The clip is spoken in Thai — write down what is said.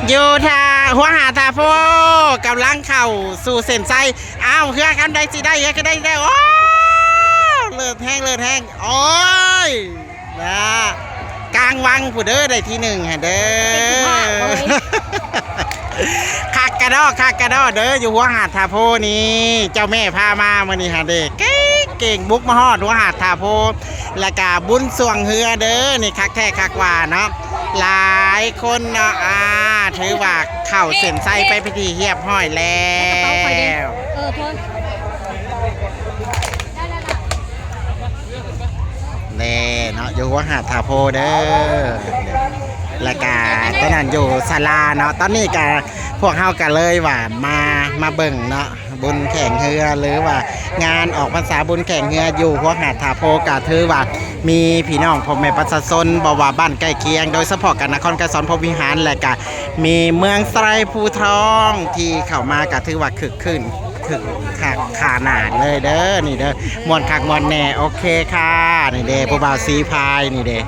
อยู่ทาหัวหาทาโพกำลังเข้าสู่เส้นชัยอ้าวเฮือกันได้สิได้เฮือก็ได้โอ้เลือดแห้งโอ้ยนะกลางวังผู้เด้อได้ที่หนึ่งฮะเด้อคักกระดอเด้ออยู่หัวหาดทาโพนี้เจ้าแม่พามาเมื่อนี้ฮะเด้เก่งบุกมาฮอดหัวหาดทาโพและกาบุญสวงเฮือเด้อนี่คักแท้คักว่าเนาะหลายคนเนาะถือว่าเข้าเส้นชัยไปพิธีเรียบร้อยแล้วเน่เนาะอยู่หัวหาดทาโพเด้อและกาตอนนั้นอยู่ศาลาเนาะตอนนี้กาพวกเฮากันเลยว่ามาเบิ่งเนาะบุญแข่งเรือหรือว่างานออกพรรษาบุญแข่งเรืออยู่หัวหาดทาโพกาถือว่ามีพี่น้องพ่อแม่ประชาชนบ่ว่าบ้านใกล้เคียงโดยเฉพาะกันนครไกรสอนพรหมวิหารและก็มีเมืองไสรภูทองที่เข้ามากาถือว่าคึกคืนขานาดเลยเด้อนี่เด้อมวนคักมวนแน่โอเคค่ะนี่เด้ผู้บ่าวสีพายนี่เด้